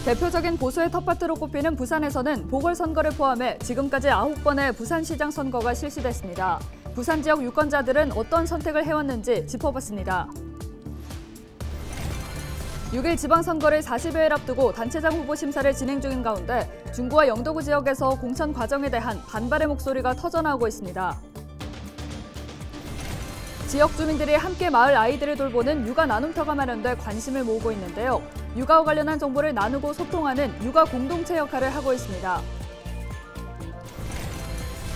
대표적인 보수의 텃밭으로 꼽히는 부산에서는 보궐선거를 포함해 지금까지 9번의 부산시장 선거가 실시됐습니다. 부산 지역 유권자들은 어떤 선택을 해왔는지 짚어봤습니다. 6일 지방선거를 40여일 앞두고 단체장 후보 심사를 진행 중인 가운데 중구와 영도구 지역에서 공천 과정에 대한 반발의 목소리가 터져나오고 있습니다. 지역 주민들이 함께 마을 아이들을 돌보는 육아 나눔터가 마련돼 관심을 모으고 있는데요. 육아와 관련한 정보를 나누고 소통하는 육아 공동체 역할을 하고 있습니다.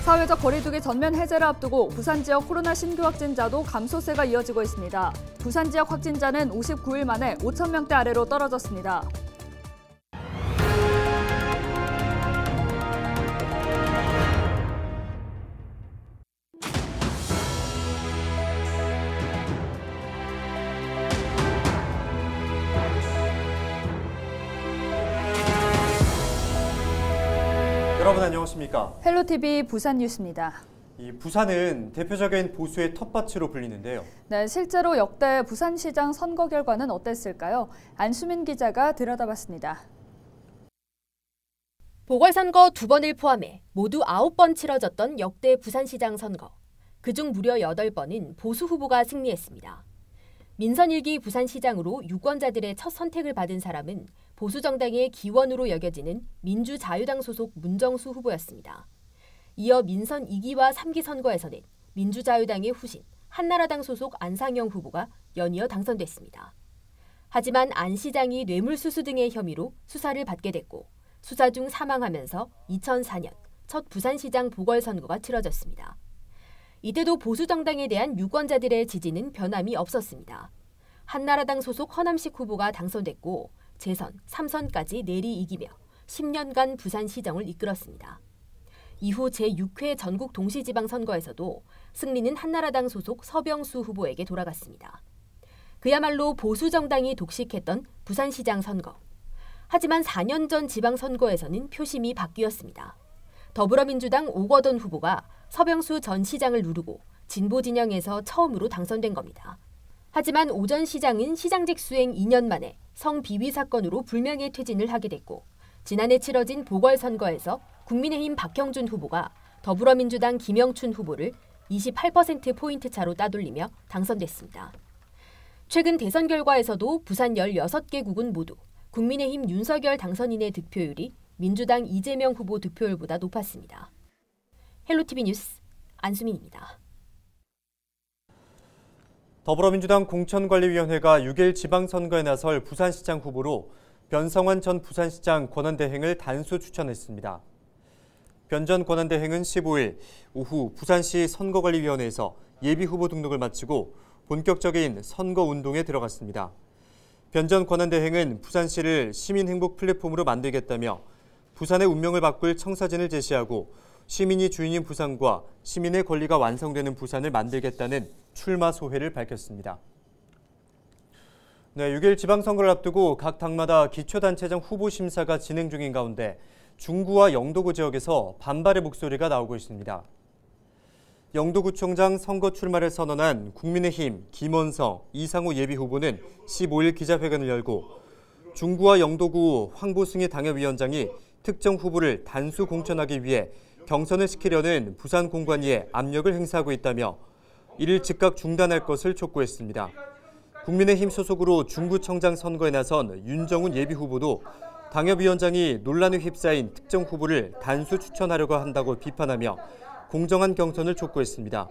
사회적 거리두기 전면 해제를 앞두고 부산 지역 코로나 신규 확진자도 감소세가 이어지고 있습니다. 부산 지역 확진자는 59일 만에 5,000명대 아래로 떨어졌습니다. 여러분 안녕하십니까? 헬로TV 부산 뉴스입니다. 이 부산은 대표적인 보수의 텃밭으로 불리는데요. 네, 실제로 역대 부산시장 선거 결과는 어땠을까요? 안수민 기자가 들여다봤습니다. 보궐선거 2번을 포함해 모두 9번 치러졌던 역대 부산시장 선거. 그중 무려 8번은 보수 후보가 승리했습니다. 민선 1기 부산시장으로 유권자들의 첫 선택을 받은 사람은 보수정당의 기원으로 여겨지는 민주자유당 소속 문정수 후보였습니다. 이어 민선 2기와 3기 선거에서는 민주자유당의 후신 한나라당 소속 안상영 후보가 연이어 당선됐습니다. 하지만 안 시장이 뇌물수수 등의 혐의로 수사를 받게 됐고 수사 중 사망하면서 2004년 첫 부산시장 보궐선거가 치러졌습니다. 이때도 보수정당에 대한 유권자들의 지지는 변함이 없었습니다. 한나라당 소속 허남식 후보가 당선됐고 재선, 3선까지 내리 이기며 10년간 부산시정을 이끌었습니다. 이후 제6회 전국 동시지방선거에서도 승리는 한나라당 소속 서병수 후보에게 돌아갔습니다. 그야말로 보수정당이 독식했던 부산시장 선거. 하지만 4년 전 지방선거에서는 표심이 바뀌었습니다. 더불어민주당 오거돈 후보가 서병수 전 시장을 누르고 진보 진영에서 처음으로 당선된 겁니다. 하지만 오 전 시장은 시장직 수행 2년 만에 성비위 사건으로 불명예 퇴진을 하게 됐고 지난해 치러진 보궐선거에서 국민의힘 박형준 후보가 더불어민주당 김영춘 후보를 28%포인트 차로 따돌리며 당선됐습니다. 최근 대선 결과에서도 부산 16개국은 모두 국민의힘 윤석열 당선인의 득표율이 민주당 이재명 후보 득표율보다 높았습니다. 헬로TV 뉴스 안수민입니다. 더불어민주당 공천관리위원회가 6일 지방선거에 나설 부산시장 후보로 변성환 전 부산시장 권한대행을 단수 추천했습니다. 변 전 권한대행은 15일 오후 부산시 선거관리위원회에서 예비후보 등록을 마치고 본격적인 선거운동에 들어갔습니다. 변 전 권한대행은 부산시를 시민행복 플랫폼으로 만들겠다며 부산의 운명을 바꿀 청사진을 제시하고 시민이 주인인 부산과 시민의 권리가 완성되는 부산을 만들겠다는 출마 소회를 밝혔습니다. 네, 6일 지방선거를 앞두고 각 당마다 기초단체장 후보 심사가 진행 중인 가운데 중구와 영도구 지역에서 반발의 목소리가 나오고 있습니다. 영도구청장 선거 출마를 선언한 국민의힘 김원성, 이상호 예비후보는 15일 기자회견을 열고 중구와 영도구 황보승희 당협위원장이 특정 후보를 단수 공천하기 위해 경선을 시키려는 부산 공관위에 압력을 행사하고 있다며 이를 즉각 중단할 것을 촉구했습니다. 국민의힘 소속으로 중구청장 선거에 나선 윤정훈 예비후보도 당협위원장이 논란에 휩싸인 특정 후보를 단수 추천하려고 한다고 비판하며 공정한 경선을 촉구했습니다.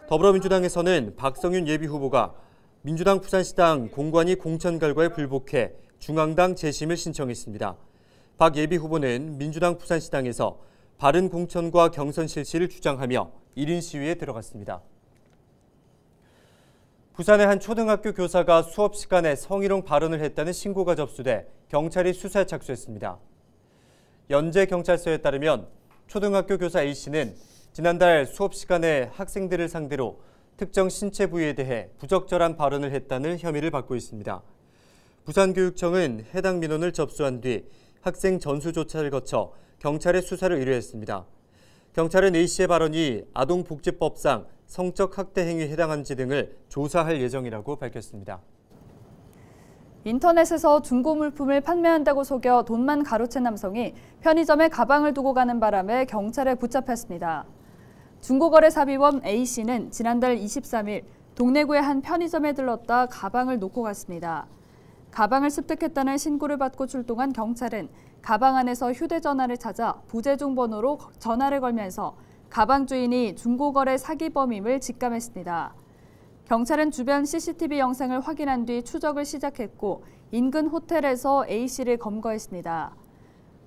더불어민주당에서는 박성윤 예비후보가 민주당 부산시당 공관위 공천 결과에 불복해 중앙당 재심을 신청했습니다. 박 예비후보는 민주당 부산시당에서 바른 공천과 경선 실시를 주장하며 1인 시위에 들어갔습니다. 부산의 한 초등학교 교사가 수업 시간에 성희롱 발언을 했다는 신고가 접수돼 경찰이 수사에 착수했습니다. 연제경찰서에 따르면 초등학교 교사 A씨는 지난달 수업 시간에 학생들을 상대로 특정 신체 부위에 대해 부적절한 발언을 했다는 혐의를 받고 있습니다. 부산교육청은 해당 민원을 접수한 뒤 학생 전수조사를 거쳐 경찰에 수사를 의뢰했습니다. 경찰은 A씨의 발언이 아동복지법상 성적 학대 행위에 해당한지 등을 조사할 예정이라고 밝혔습니다. 인터넷에서 중고 물품을 판매한다고 속여 돈만 가로챈 남성이 편의점에 가방을 두고 가는 바람에 경찰에 붙잡혔습니다. 중고거래사비범 A씨는 지난달 23일 동래구의 한 편의점에 들렀다 가방을 놓고 갔습니다. 가방을 습득했다는 신고를 받고 출동한 경찰은 가방 안에서 휴대전화를 찾아 부재중 번호로 전화를 걸면서 가방 주인이 중고거래 사기범임을 직감했습니다. 경찰은 주변 CCTV 영상을 확인한 뒤 추적을 시작했고 인근 호텔에서 A씨를 검거했습니다.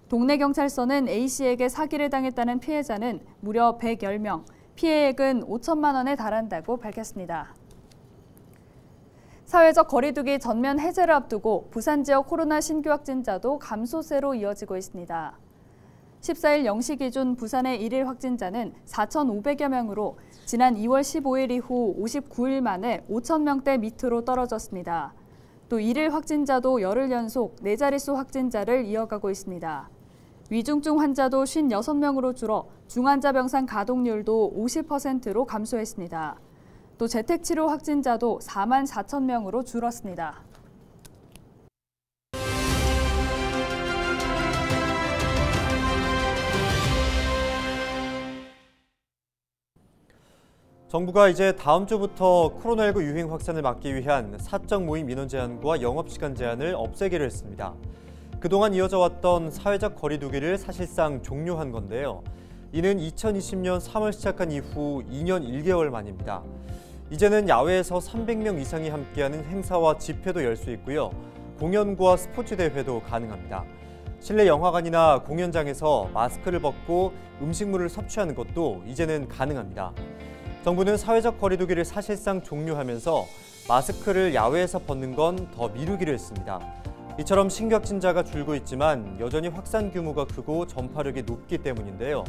동래경찰서는 A씨에게 사기를 당했다는 피해자는 무려 110명, 피해액은 5천만 원에 달한다고 밝혔습니다. 사회적 거리두기 전면 해제를 앞두고 부산 지역 코로나 신규 확진자도 감소세로 이어지고 있습니다. 14일 0시 기준 부산의 일일 확진자는 4,500여 명으로 지난 2월 15일 이후 59일 만에 5,000명대 밑으로 떨어졌습니다. 또 일일 확진자도 열흘 연속 4자릿수 확진자를 이어가고 있습니다. 위중증 환자도 56명으로 줄어 중환자 병상 가동률도 50%로 감소했습니다. 또 재택치료 확진자도 4만 4천 명으로 줄었습니다. 정부가 이제 다음 주부터 코로나19 유행 확산을 막기 위한 사적 모임 인원 제한과 영업시간 제한을 없애기로 했습니다. 그동안 이어져 왔던 사회적 거리두기를 사실상 종료한 건데요. 이는 2020년 3월 시작한 이후 2년 1개월 만입니다. 이제는 야외에서 300명 이상이 함께하는 행사와 집회도 열 수 있고요. 공연과 스포츠 대회도 가능합니다. 실내 영화관이나 공연장에서 마스크를 벗고 음식물을 섭취하는 것도 이제는 가능합니다. 정부는 사회적 거리두기를 사실상 종료하면서 마스크를 야외에서 벗는 건 더 미루기로 했습니다. 이처럼 신규 확진자가 줄고 있지만 여전히 확산 규모가 크고 전파력이 높기 때문인데요.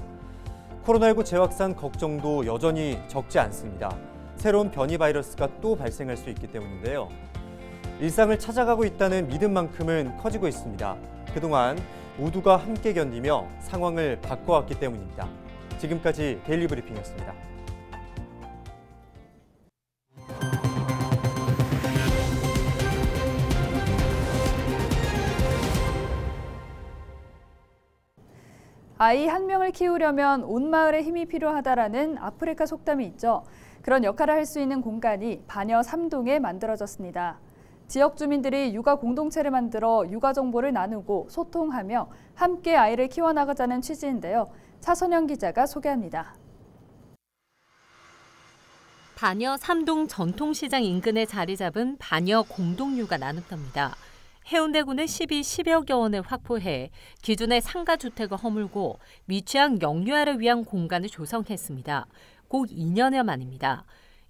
코로나19 재확산 걱정도 여전히 적지 않습니다. 새로운 변이 바이러스가 또 발생할 수 있기 때문인데요. 일상을 찾아가고 있다는 믿음만큼은 커지고 있습니다. 그동안 모두가 함께 견디며 상황을 바꿔왔기 때문입니다. 지금까지 데일리 브리핑이었습니다. 아이 한 명을 키우려면 온 마을의 힘이 필요하다라는 아프리카 속담이 있죠. 그런 역할을 할 수 있는 공간이 바녀 3동에 만들어졌습니다. 지역 주민들이 육아 공동체를 만들어 육아 정보를 나누고 소통하며 함께 아이를 키워나가자는 취지인데요. 차선영 기자가 소개합니다. 바녀 3동 전통시장 인근에 자리 잡은 바녀 공동육아 나눔터입니다. 해운대구는 10여개 원을 확보해 기존의 상가주택을 허물고 미취학 영유아를 위한 공간을 조성했습니다. 꼭 2년여 만입니다.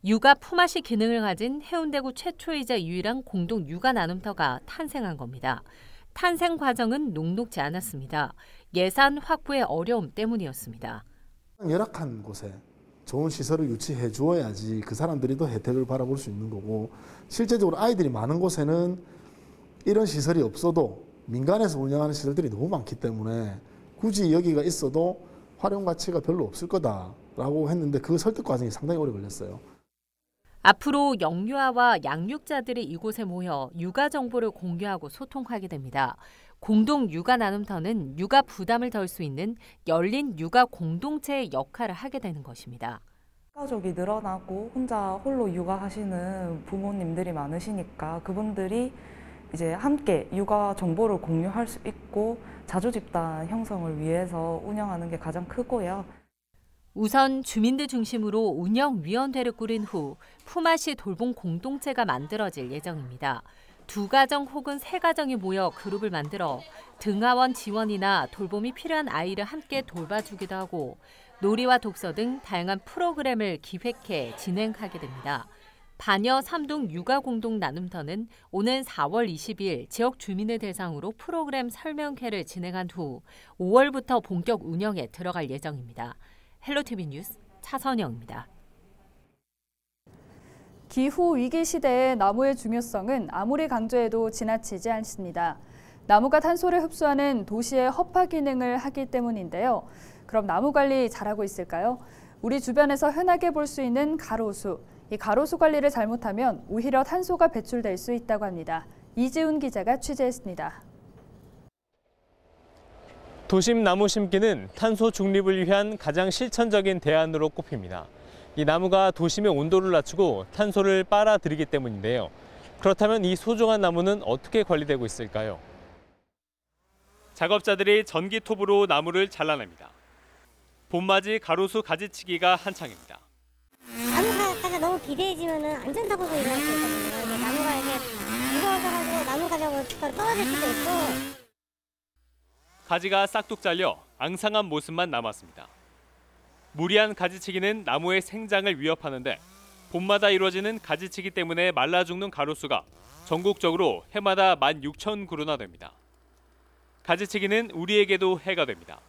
육아 품앗이 기능을 가진 해운대구 최초이자 유일한 공동 육아 나눔터가 탄생한 겁니다. 탄생 과정은 녹록지 않았습니다. 예산 확보의 어려움 때문이었습니다. 열악한 곳에 좋은 시설을 유치해 주어야지 그 사람들이 더 혜택을 바라볼 수 있는 거고, 실제적으로 아이들이 많은 곳에는 이런 시설이 없어도 민간에서 운영하는 시설들이 너무 많기 때문에 굳이 여기가 있어도 활용 가치가 별로 없을 거다라고 했는데 그 설득 과정이 상당히 오래 걸렸어요. 앞으로 영유아와 양육자들이 이곳에 모여 육아 정보를 공유하고 소통하게 됩니다. 공동 육아 나눔터는 육아 부담을 덜 수 있는 열린 육아 공동체의 역할을 하게 되는 것입니다. 가족이 늘어나고 혼자 홀로 육아하시는 부모님들이 많으시니까 그분들이 이제 함께 육아 정보를 공유할 수 있고 자주집단 형성을 위해서 운영하는 게 가장 크고요. 우선 주민들 중심으로 운영위원회를 꾸린 후 품앗이 돌봄 공동체가 만들어질 예정입니다. 2가정 혹은 3가정이 모여 그룹을 만들어 등하원 지원이나 돌봄이 필요한 아이를 함께 돌봐주기도 하고 놀이와 독서 등 다양한 프로그램을 기획해 진행하게 됩니다. 바녀 3동 육아 공동 나눔터는 오는 4월 20일 지역 주민을 대상으로 프로그램 설명회를 진행한 후 5월부터 본격 운영에 들어갈 예정입니다. 헬로티비 뉴스 차선영입니다. 기후 위기 시대에 나무의 중요성은 아무리 강조해도 지나치지 않습니다. 나무가 탄소를 흡수하는 도시의 허파 기능을 하기 때문인데요. 그럼 나무 관리 잘하고 있을까요? 우리 주변에서 흔하게 볼 수 있는 가로수. 이 가로수 관리를 잘못하면 오히려 탄소가 배출될 수 있다고 합니다. 이지훈 기자가 취재했습니다. 도심 나무 심기는 탄소 중립을 위한 가장 실천적인 대안으로 꼽힙니다. 이 나무가 도심의 온도를 낮추고 탄소를 빨아들이기 때문인데요. 그렇다면 이 소중한 나무는 어떻게 관리되고 있을까요? 작업자들이 전기톱으로 나무를 잘라냅니다. 봄맞이 가로수 가지치기가 한창입니다. 나무가 너무 비대해지면 안전사고가 일어날 수 있거든요. 나무가 이게 무거워져가지고 나무 가지고 떨어질 수도 있고. 가지가 싹둑 잘려 앙상한 모습만 남았습니다. 무리한 가지치기는 나무의 생장을 위협하는데 봄마다 이루어지는 가지치기 때문에 말라 죽는 가로수가 전국적으로 해마다 16,000그루나 됩니다. 가지치기는 우리에게도 해가 됩니다.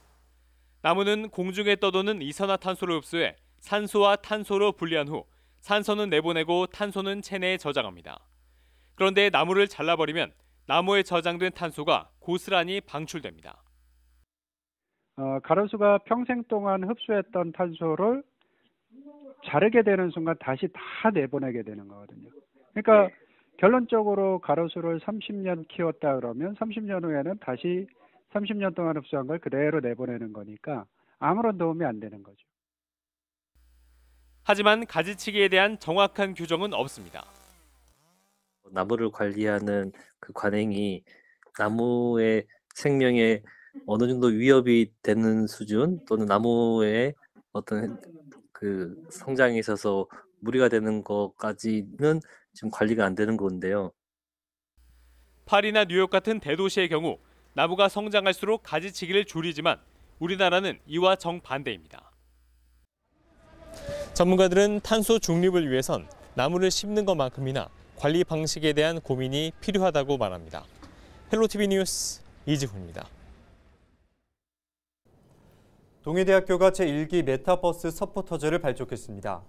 나무는 공중에 떠도는 이산화탄소를 흡수해 산소와 탄소로 분리한 후 산소는 내보내고 탄소는 체내에 저장합니다. 그런데 나무를 잘라버리면 나무에 저장된 탄소가 고스란히 방출됩니다. 가로수가 평생 동안 흡수했던 탄소를 자르게 되는 순간 다시 다 내보내게 되는 거거든요. 그러니까 결론적으로 가로수를 30년 키웠다 그러면 30년 후에는 다시 30년 동안 흡수한 걸 그대로 내보내는 거니까 아무런 도움이 안 되는 거죠. 하지만 가지치기에 대한 정확한 규정은 없습니다. 나무를 관리하는 그 관행이 나무의 생명에 어느 정도 위협이 되는 수준 또는 나무의 어떤 그 성장에 있어서 무리가 되는 것까지는 지금 관리가 안 되는 건데요. 파리나 뉴욕 같은 대도시의 경우 나무가 성장할수록 가지치기를 줄이지만 우리나라는 이와 정반대입니다. 전문가들은 탄소 중립을 위해선 나무를 심는 것만큼이나 관리 방식에 대한 고민이 필요하다고 말합니다. 헬로티비 뉴스 이지훈입니다. 동의대학교가 제1기 메타버스 서포터즈를 발족했습니다.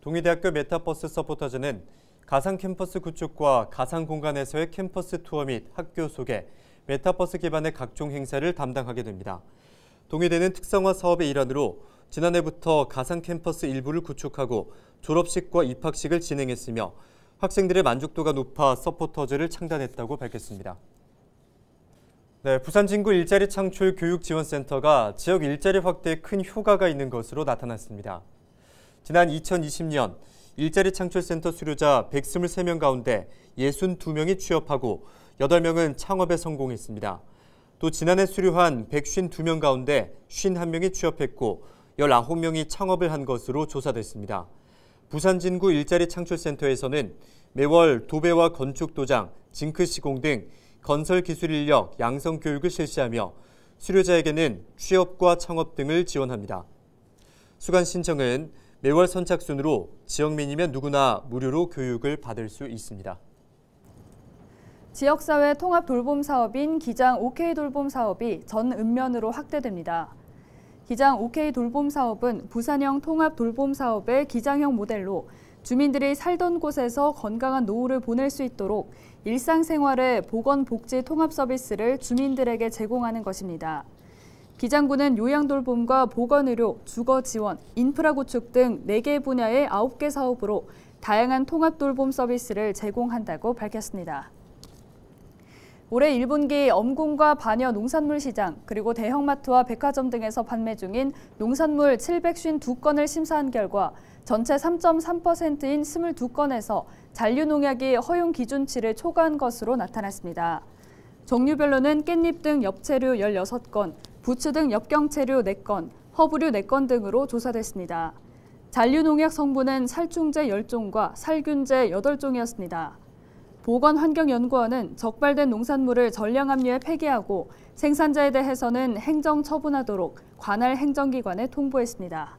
동의대학교 메타버스 서포터즈는 가상 캠퍼스 구축과 가상 공간에서의 캠퍼스 투어 및 학교 소개, 메타버스 기반의 각종 행사를 담당하게 됩니다. 동의대는 특성화 사업의 일환으로 지난해부터 가상 캠퍼스 일부를 구축하고 졸업식과 입학식을 진행했으며 학생들의 만족도가 높아 서포터즈를 창단했다고 밝혔습니다. 네, 부산진구 일자리 창출 교육지원센터가 지역 일자리 확대에 큰 효과가 있는 것으로 나타났습니다. 지난 2020년 일자리 창출센터 수료자 123명 가운데 62명이 취업하고 8명은 창업에 성공했습니다. 또 지난해 수료한 152명 가운데 51명이 취업했고 19명이 창업을 한 것으로 조사됐습니다. 부산진구 일자리 창출센터에서는 매월 도배와 건축도장, 징크 시공 등 건설 기술 인력 양성 교육을 실시하며 수료자에게는 취업과 창업 등을 지원합니다. 수강 신청은 매월 선착순으로 지역민이면 누구나 무료로 교육을 받을 수 있습니다. 지역사회 통합 돌봄 사업인 기장 OK 돌봄 사업이 전 읍면으로 확대됩니다. 기장 OK 돌봄 사업은 부산형 통합 돌봄 사업의 기장형 모델로 주민들이 살던 곳에서 건강한 노후를 보낼 수 있도록 일상생활의 보건복지 통합 서비스를 주민들에게 제공하는 것입니다. 기장구는 요양돌봄과 보건의료, 주거지원, 인프라 구축 등 4개 분야의 9개 사업으로 다양한 통합돌봄 서비스를 제공한다고 밝혔습니다. 올해 1분기 엄군과 반여 농산물 시장 그리고 대형마트와 백화점 등에서 판매 중인 농산물 752건을 심사한 결과 전체 3.3%인 22건에서 잔류농약이 허용 기준치를 초과한 것으로 나타났습니다. 종류별로는 깻잎 등 엽채류 16건, 부추 등 엽경채류 4건, 허브류 4건 등으로 조사됐습니다. 잔류농약 성분은 살충제 10종과 살균제 8종이었습니다. 보건환경연구원은 적발된 농산물을 전량압류에 폐기하고 생산자에 대해서는 행정 처분하도록 관할 행정기관에 통보했습니다.